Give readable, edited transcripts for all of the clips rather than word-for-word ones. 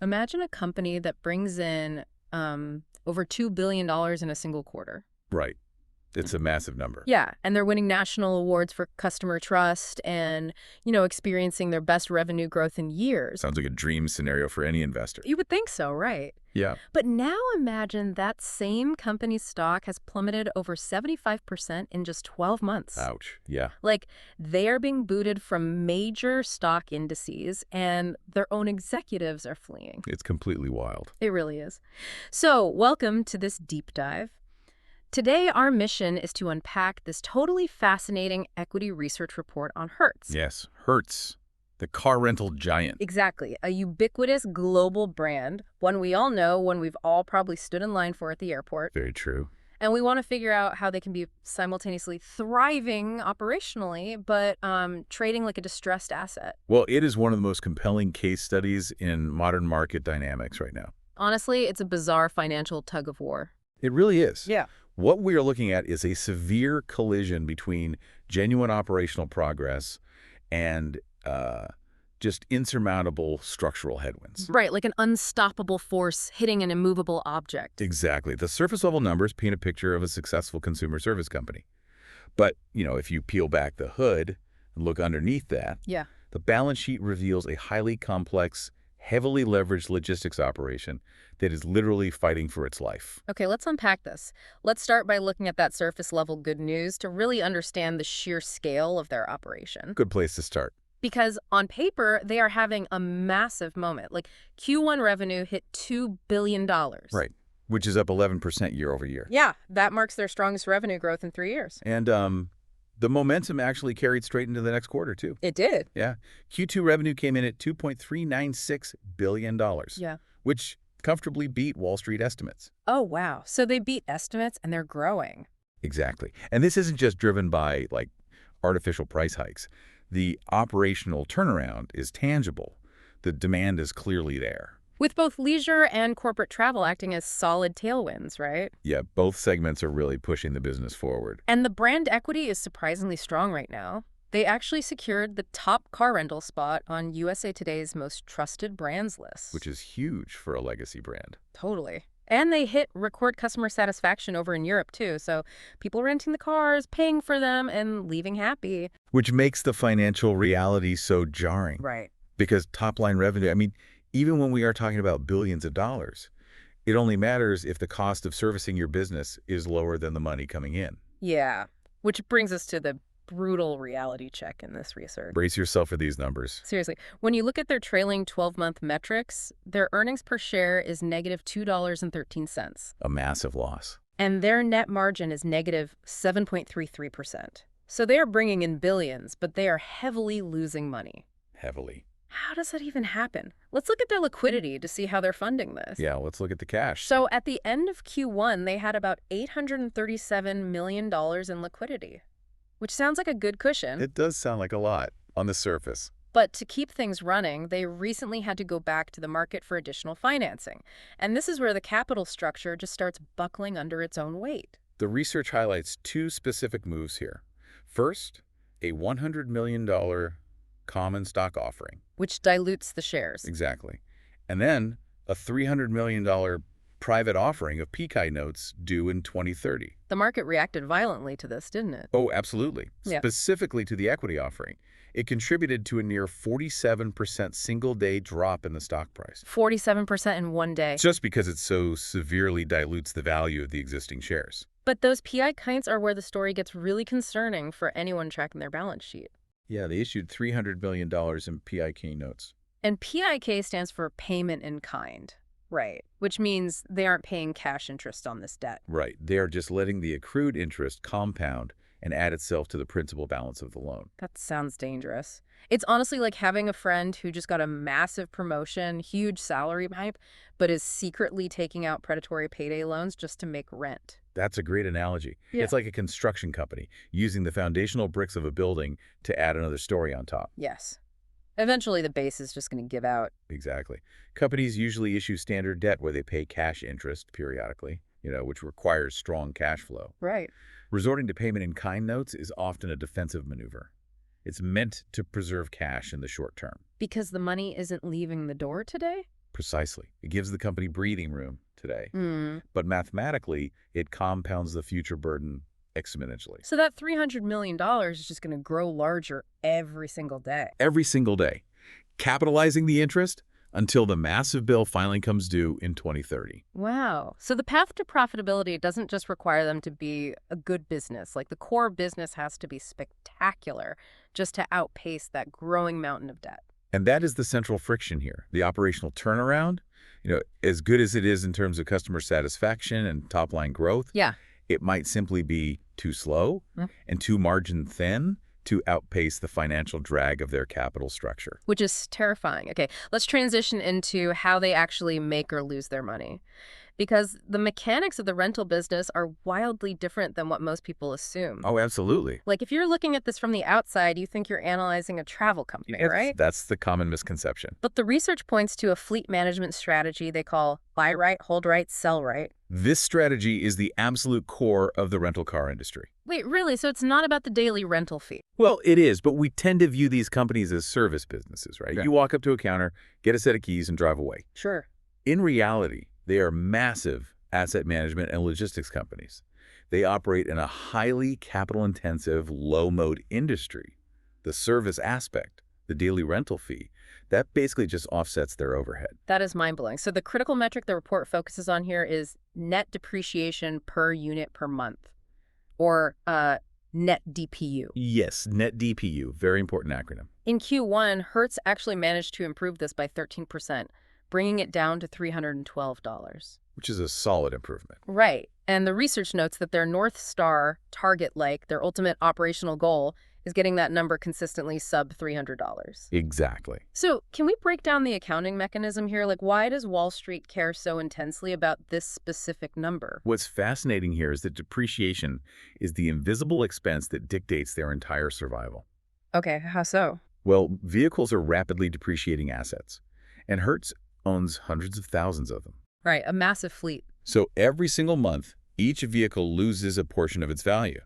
Imagine a company that brings in over $2 billion in a single quarter. Right. It's a massive number. Yeah, and they're winning national awards for customer trust and, experiencing their best revenue growth in years. Sounds like a dream scenario for any investor. You would think so, right? Yeah. But now imagine that same company's stock has plummeted over 75% in just 12 months. Ouch. Yeah. Like, they are being booted from major stock indices, and their own executives are fleeing. It's completely wild. It really is. So, welcome to this deep dive. Today, our mission is to unpack this totally fascinating equity research report on Hertz. Yes. Hertz, the car rental giant. Exactly. A ubiquitous global brand, one we all know, one we've all probably stood in line for at the airport. Very true. And we want to figure out how they can be simultaneously thriving operationally, but trading like a distressed asset. Well, it is one of the most compelling case studies in modern market dynamics right now. Honestly, it's a bizarre financial tug of war. It really is. Yeah. What we are looking at is a severe collision between genuine operational progress and just insurmountable structural headwinds. Right, like an unstoppable force hitting an immovable object. Exactly. The surface-level numbers paint a picture of a successful consumer service company. But, if you peel back the hood and look underneath that, Yeah. the balance sheet reveals a highly complex, heavily leveraged logistics operation that is literally fighting for its life. Okay, let's unpack this. Let's start by looking at that surface-level good news to really understand the sheer scale of their operation. Good place to start. Because on paper, they are having a massive moment. Like Q1 revenue hit $2 billion. Right, which is up 11% year over year. Yeah, that marks their strongest revenue growth in 3 years. And the momentum actually carried straight into the next quarter, too. It did. Yeah. Q2 revenue came in at $2.396 billion, Yeah. which comfortably beat Wall Street estimates. Oh, wow. So they beat estimates and they're growing. Exactly. And this isn't just driven by, artificial price hikes. The operational turnaround is tangible. The demand is clearly there. With both leisure and corporate travel acting as solid tailwinds, right? Yeah, both segments are really pushing the business forward. And the brand equity is surprisingly strong right now. They actually secured the top car rental spot on USA Today's most trusted brands list. Which is huge for a legacy brand. Totally. And they hit record customer satisfaction over in Europe, too. So people renting the cars, paying for them, and leaving happy. Which makes the financial reality so jarring. Right. Because top-line revenue, even when we are talking about billions of dollars, it only matters if the cost of servicing your business is lower than the money coming in. Yeah. Which brings us to the brutal reality check in this research. Brace yourself for these numbers. Seriously, when you look at their trailing 12-month metrics, their earnings per share is negative $2.13. A massive loss. And their net margin is negative 7.33%. So they are bringing in billions, but they are heavily losing money. Heavily. How does that even happen? Let's look at their liquidity to see how they're funding this. Yeah, let's look at the cash. So at the end of Q1, they had about $837 million in liquidity, which sounds like a good cushion. It does sound like a lot on the surface. But to keep things running, they recently had to go back to the market for additional financing. And this is where the capital structure just starts buckling under its own weight. The research highlights two specific moves here. First, a $100 million common stock offering. Which dilutes the shares. Exactly. And then a $300 million private offering of PKI notes due in 2030. The market reacted violently to this, didn't it? Oh, absolutely. Yeah. Specifically to the equity offering. It contributed to a near 47% single-day drop in the stock price. 47% in one day. Just because it so severely dilutes the value of the existing shares. But those PI kinds are where the story gets really concerning for anyone tracking their balance sheet. Yeah, they issued $300 million in PIK notes. And PIK stands for payment in kind. Right. Which means they aren't paying cash interest on this debt. Right. They are just letting the accrued interest compound and add itself to the principal balance of the loan. That sounds dangerous. It's honestly like having a friend who just got a massive promotion, huge salary hike, but is secretly taking out predatory payday loans just to make rent. That's a great analogy. Yeah. It's like a construction company using the foundational bricks of a building to add another story on top. Yes. Eventually, the base is just going to give out. Exactly. Companies usually issue standard debt where they pay cash interest periodically, which requires strong cash flow. Right. Resorting to payment-in-kind notes is often a defensive maneuver. It's meant to preserve cash in the short term. Because the money isn't leaving the door today? Precisely. It gives the company breathing room today. Hmm. But mathematically, it compounds the future burden exponentially. So that $300 million is just going to grow larger every single day. Every single day, capitalizing the interest until the massive bill finally comes due in 2030. Wow. So the path to profitability doesn't just require them to be a good business. Like the core business has to be spectacular just to outpace that growing mountain of debt. And that is the central friction here. The operational turnaround, as good as it is in terms of customer satisfaction and top-line growth, Yeah. it might simply be too slow Mm. and too margin thin to outpace the financial drag of their capital structure. Which is terrifying. Okay, let's transition into how they actually make or lose their money. Because the mechanics of the rental business are wildly different than what most people assume. Oh, absolutely. Like if you're looking at this from the outside, you think you're analyzing a travel company, right? That's the common misconception. But the research points to a fleet management strategy they call buy right, hold right, sell right. This strategy is the absolute core of the rental car industry. Wait, really? So it's not about the daily rental fee? Well, it is, but we tend to view these companies as service businesses, right? Okay. You walk up to a counter, get a set of keys, and drive away. Sure. In reality, they are massive asset management and logistics companies. They operate in a highly capital-intensive, low-mode industry. The service aspect, the daily rental fee, that basically just offsets their overhead. That is mind-blowing. So the critical metric the report focuses on here is net depreciation per unit per month, or net DPU. Yes, net DPU, very important acronym. In Q1, Hertz actually managed to improve this by 13%, bringing it down to $312. Which is a solid improvement. Right. And the research notes that their North Star target, like their ultimate operational goal, is getting that number consistently sub $300. Exactly. So can we break down the accounting mechanism here? Like, why does Wall Street care so intensely about this specific number? What's fascinating here is that depreciation is the invisible expense that dictates their entire survival. Okay, how so? Well, vehicles are rapidly depreciating assets, and Hertz owns hundreds of thousands of them. Right, a massive fleet. So every single month, each vehicle loses a portion of its value.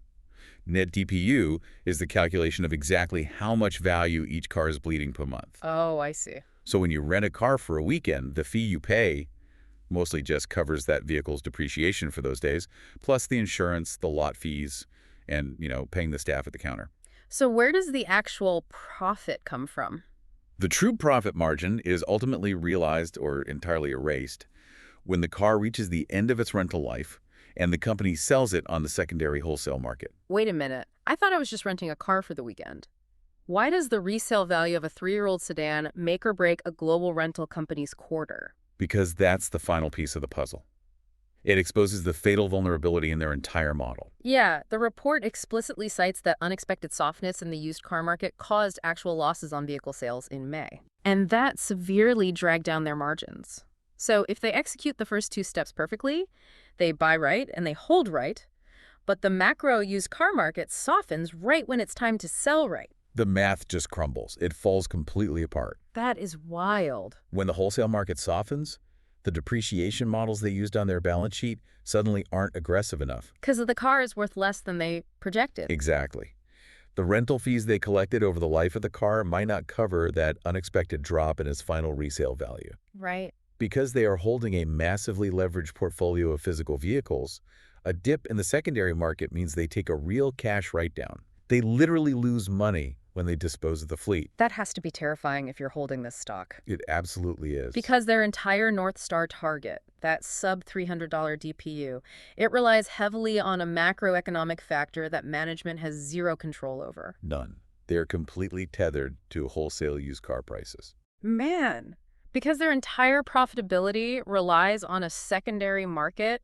Net DPU is the calculation of exactly how much value each car is bleeding per month. Oh, I see. So when you rent a car for a weekend, the fee you pay mostly just covers that vehicle's depreciation for those days, plus the insurance, the lot fees, and, paying the staff at the counter. So where does the actual profit come from? The true profit margin is ultimately realized or entirely erased when the car reaches the end of its rental life and the company sells it on the secondary wholesale market. Wait a minute. I thought I was just renting a car for the weekend. Why does the resale value of a 3-year-old sedan make or break a global rental company's quarter? Because that's the final piece of the puzzle. It exposes the fatal vulnerability in their entire model. Yeah, the report explicitly cites that unexpected softness in the used car market caused actual losses on vehicle sales in May. And that severely dragged down their margins. So if they execute the first 2 steps perfectly, they buy right and they hold right, but the macro used car market softens right when it's time to sell right. The math just crumbles. It falls completely apart. That is wild. When the wholesale market softens, the depreciation models they used on their balance sheet suddenly aren't aggressive enough. Because the car is worth less than they projected. Exactly. The rental fees they collected over the life of the car might not cover that unexpected drop in its final resale value. Right. Because they are holding a massively leveraged portfolio of physical vehicles, a dip in the secondary market means they take a real cash write-down. They literally lose money when they dispose of the fleet. That has to be terrifying if you're holding this stock. It absolutely is. Because their entire North Star target, that sub $300 DPU, it relies heavily on a macroeconomic factor that management has zero control over. None. They're completely tethered to wholesale used car prices. Man, because their entire profitability relies on a secondary market,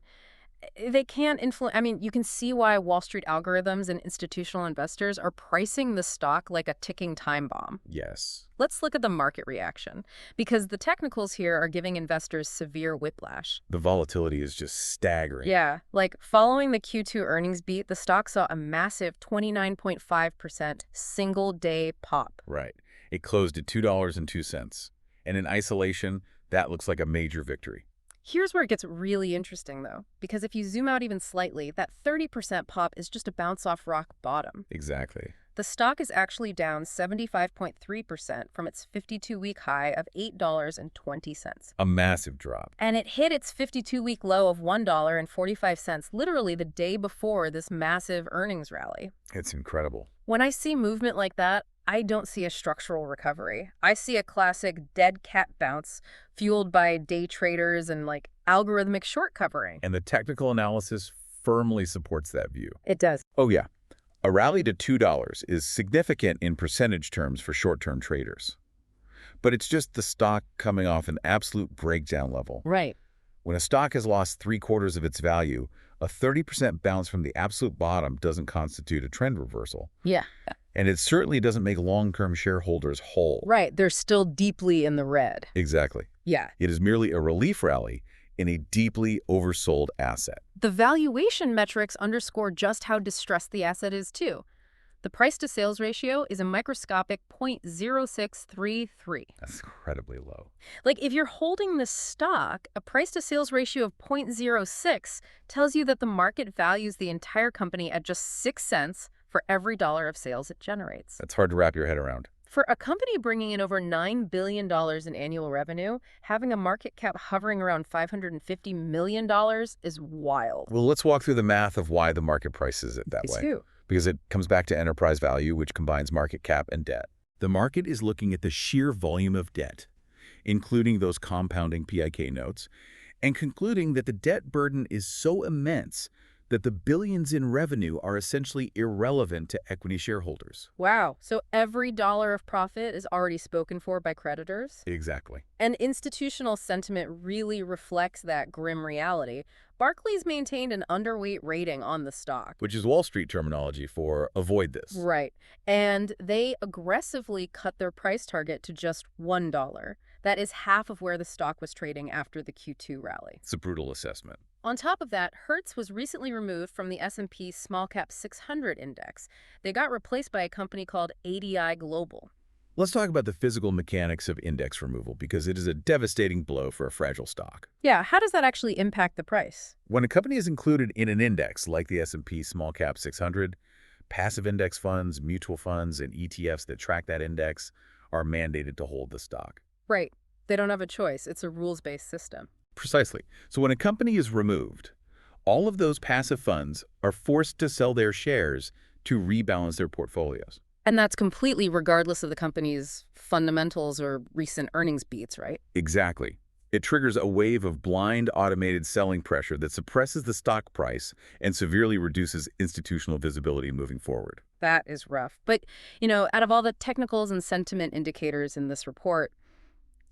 they can't influence. I mean, you can see why Wall Street algorithms and institutional investors are pricing the stock like a ticking time bomb. Yes. Let's look at the market reaction, because the technicals here are giving investors severe whiplash. The volatility is just staggering. Yeah, like following the Q2 earnings beat, the stock saw a massive 29.5% single-day pop. Right. It closed at $2.02. And in isolation, that looks like a major victory. Here's where it gets really interesting, though, because if you zoom out even slightly, that 30% pop is just a bounce off rock bottom. Exactly. The stock is actually down 75.3% from its 52-week high of $8.20. A massive drop. And it hit its 52-week low of $1.45 literally the day before this massive earnings rally. It's incredible. When I see movement like that, I don't see a structural recovery. I see a classic dead cat bounce fueled by day traders and algorithmic short covering. And the technical analysis firmly supports that view. It does. Oh yeah, a rally to $2 is significant in percentage terms for short-term traders. But it's just the stock coming off an absolute breakdown level. Right. When a stock has lost 3/4 of its value, a 30% bounce from the absolute bottom doesn't constitute a trend reversal. Yeah. And it certainly doesn't make long-term shareholders whole. Right. They're still deeply in the red. Exactly. Yeah. It is merely a relief rally in a deeply oversold asset. The valuation metrics underscore just how distressed the asset is, too. The price-to-sales ratio is a microscopic 0.0633. That's incredibly low. If you're holding the stock, a price-to-sales ratio of 0.06 tells you that the market values the entire company at just 6 cents for every dollar of sales it generates. That's hard to wrap your head around. For a company bringing in over $9 billion in annual revenue, having a market cap hovering around $550 million is wild. Well, let's walk through the math of why the market prices it that way. Too. Because it comes back to enterprise value, which combines market cap and debt. The market is looking at the sheer volume of debt, including those compounding PIK notes, and concluding that the debt burden is so immense that the billions in revenue are essentially irrelevant to equity shareholders. Wow. So every dollar of profit is already spoken for by creditors? Exactly. And institutional sentiment really reflects that grim reality. Barclays maintained an underweight rating on the stock. Which is Wall Street terminology for avoid this. Right. And they aggressively cut their price target to just $1. That is half of where the stock was trading after the Q2 rally. It's a brutal assessment. On top of that, Hertz was recently removed from the S&P Small Cap 600 index. They got replaced by a company called ADI Global. Let's talk about the physical mechanics of index removal because it is a devastating blow for a fragile stock. Yeah, how does that actually impact the price? When a company is included in an index like the S&P Small Cap 600, passive index funds, mutual funds, and ETFs that track that index are mandated to hold the stock. Right. They don't have a choice. It's a rules-based system. Precisely. So when a company is removed, all of those passive funds are forced to sell their shares to rebalance their portfolios. And that's completely regardless of the company's fundamentals or recent earnings beats, right? Exactly. It triggers a wave of blind automated selling pressure that suppresses the stock price and severely reduces institutional visibility moving forward. That is rough. But, out of all the technicals and sentiment indicators in this report,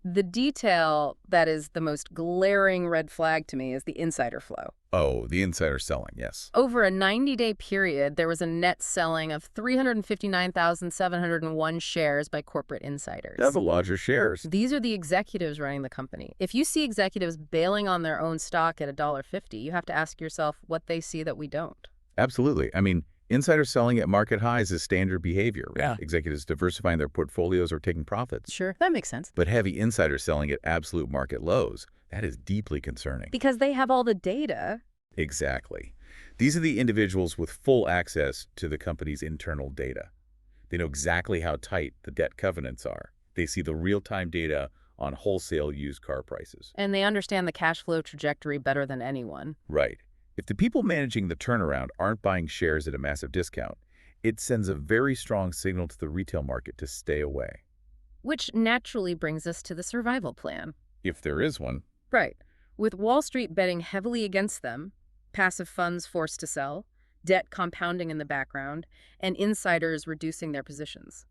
the detail that is the most glaring red flag to me is the insider flow. Oh, the insider selling, yes. Over a 90-day period, there was a net selling of 359,701 shares by corporate insiders. That's a lot of shares. These are the executives running the company. If you see executives bailing on their own stock at $1.50, you have to ask yourself what they see that we don't. Absolutely. Insider selling at market highs is standard behavior. Yeah. Executives diversifying their portfolios or taking profits. Sure, that makes sense. But heavy insider selling at absolute market lows, that is deeply concerning. Because they have all the data. Exactly. These are the individuals with full access to the company's internal data. They know exactly how tight the debt covenants are. They see the real-time data on wholesale used car prices. And they understand the cash flow trajectory better than anyone. Right. If the people managing the turnaround aren't buying shares at a massive discount, it sends a very strong signal to the retail market to stay away. Which naturally brings us to the survival plan. If there is one. Right. With Wall Street betting heavily against them, passive funds forced to sell, debt compounding in the background, and insiders reducing their positions.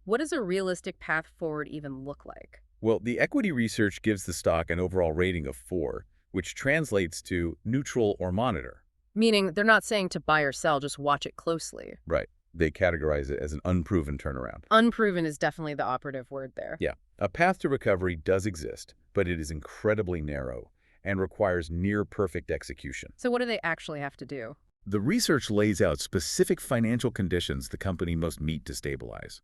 What does a realistic path forward even look like? Well, the equity research gives the stock an overall rating of 4, which translates to neutral or monitor. Meaning they're not saying to buy or sell, just watch it closely. Right. They categorize it as an unproven turnaround. Unproven is definitely the operative word there. Yeah. A path to recovery does exist, but it is incredibly narrow and requires near-perfect execution. So what do they actually have to do? The research lays out specific financial conditions the company must meet to stabilize.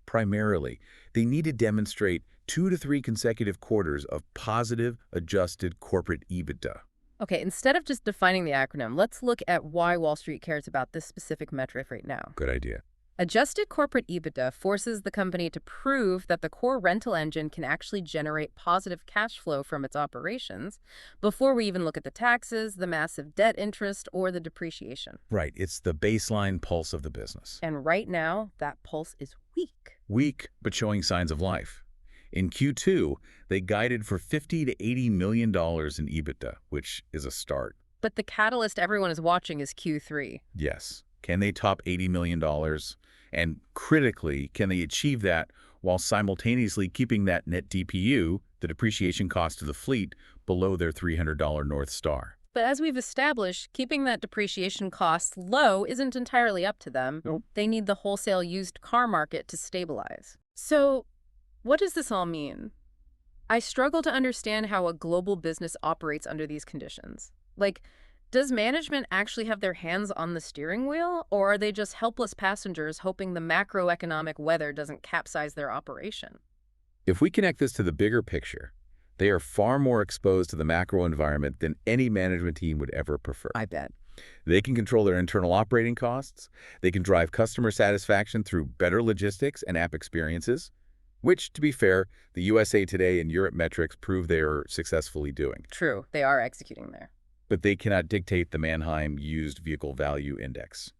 Primarily, they need to demonstrate 2 to 3 consecutive quarters of positive adjusted corporate EBITDA. Okay, instead of just defining the acronym, let's look at why Wall Street cares about this specific metric right now. Good idea. Adjusted corporate EBITDA forces the company to prove that the core rental engine can actually generate positive cash flow from its operations before we even look at the taxes, the massive debt interest, or the depreciation. Right, it's the baseline pulse of the business. And right now, that pulse is weak. Weak, but showing signs of life. In Q2, they guided for $50 to $80 million in EBITDA, which is a start. But the catalyst everyone is watching is Q3. Yes. Can they top $80 million? And critically, can they achieve that while simultaneously keeping that net DPU, the depreciation cost of the fleet, below their $300 North Star? But as we've established, keeping that depreciation cost low isn't entirely up to them. Nope. They need the wholesale used car market to stabilize. So, what does this all mean? I struggle to understand how a global business operates under these conditions. Like, does management actually have their hands on the steering wheel, or are they just helpless passengers hoping the macroeconomic weather doesn't capsize their operation? If we connect this to the bigger picture, they are far more exposed to the macro environment than any management team would ever prefer. I bet. They can control their internal operating costs. They can drive customer satisfaction through better logistics and app experiences, which, to be fair, the USA Today and Europe metrics prove they are successfully doing. True, they are executing there. But they cannot dictate the Manheim Used Vehicle Value Index.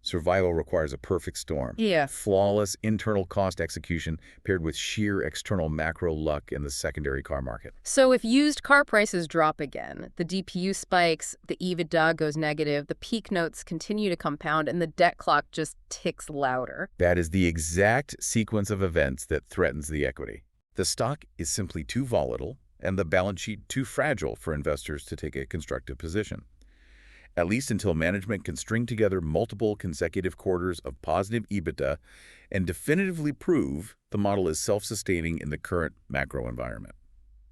Survival requires a perfect storm. Yeah. Flawless internal cost execution paired with sheer external macro luck in the secondary car market. So if used car prices drop again, the DPU spikes, the EBITDA goes negative, the peak notes continue to compound, and the debt clock just ticks louder. That is the exact sequence of events that threatens the equity. The stock is simply too volatile, and the balance sheet too fragile for investors to take a constructive position. At least until management can string together multiple consecutive quarters of positive EBITDA and definitively prove the model is self-sustaining in the current macro environment.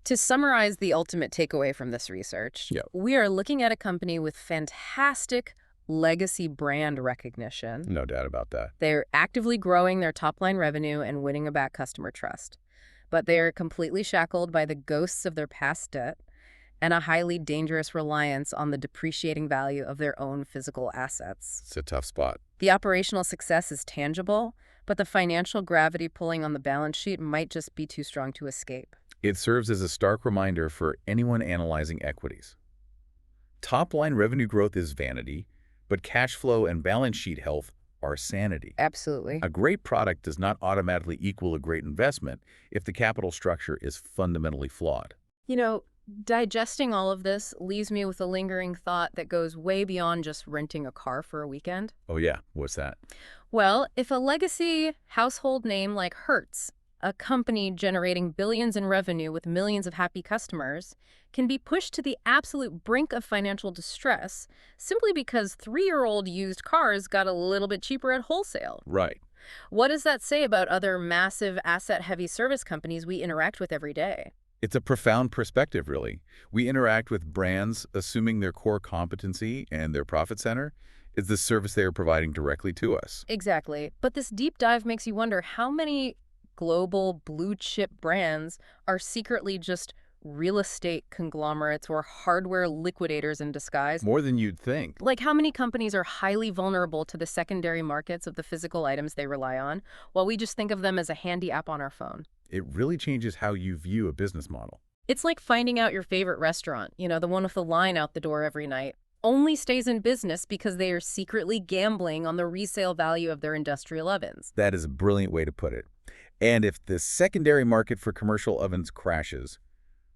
To summarize the ultimate takeaway from this research, we are looking at a company with fantastic legacy brand recognition. No doubt about that. They're actively growing their top-line revenue and winning back customer trust. But they are completely shackled by the ghosts of their past debt and a highly dangerous reliance on the depreciating value of their own physical assets. It's a tough spot. The operational success is tangible, but the financial gravity pulling on the balance sheet might just be too strong to escape. It serves as a stark reminder for anyone analyzing equities. Top-line revenue growth is vanity, but cash flow and balance sheet health are sanity. Absolutely. A great product does not automatically equal a great investment if the capital structure is fundamentally flawed. You know, digesting all of this leaves me with a lingering thought that goes way beyond just renting a car for a weekend. Oh yeah, what's that? Well, if a legacy household name like Hertz, a company generating billions in revenue with millions of happy customers, can be pushed to the absolute brink of financial distress simply because 3-year-old used cars got a little bit cheaper at wholesale. Right. What does that say about other massive asset-heavy service companies we interact with every day? It's a profound perspective, really. We interact with brands assuming their core competency and their profit center is the service they are providing directly to us. Exactly. But this deep dive makes you wonder how many global blue-chip brands are secretly just real estate conglomerates or hardware liquidators in disguise. More than you'd think. Like how many companies are highly vulnerable to the secondary markets of the physical items they rely on, while we just think of them as a handy app on our phone. It really changes how you view a business model. It's like finding out your favorite restaurant, the one with the line out the door every night, only stays in business because they are secretly gambling on the resale value of their industrial ovens. That is a brilliant way to put it. And if the secondary market for commercial ovens crashes,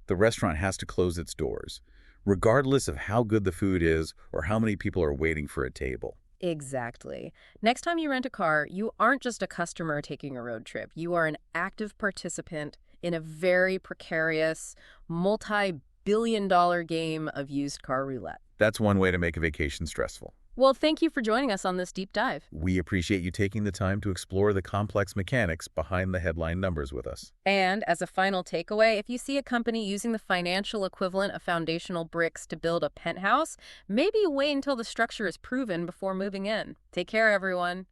the restaurant has to close its doors, regardless of how good the food is or how many people are waiting for a table. Exactly. Next time you rent a car, you aren't just a customer taking a road trip. You are an active participant in a very precarious, multi-billion-dollar game of used car roulette. That's one way to make a vacation stressful. Well, thank you for joining us on this deep dive. We appreciate you taking the time to explore the complex mechanics behind the headline numbers with us. And as a final takeaway, if you see a company using the financial equivalent of foundational bricks to build a penthouse, maybe wait until the structure is proven before moving in. Take care, everyone.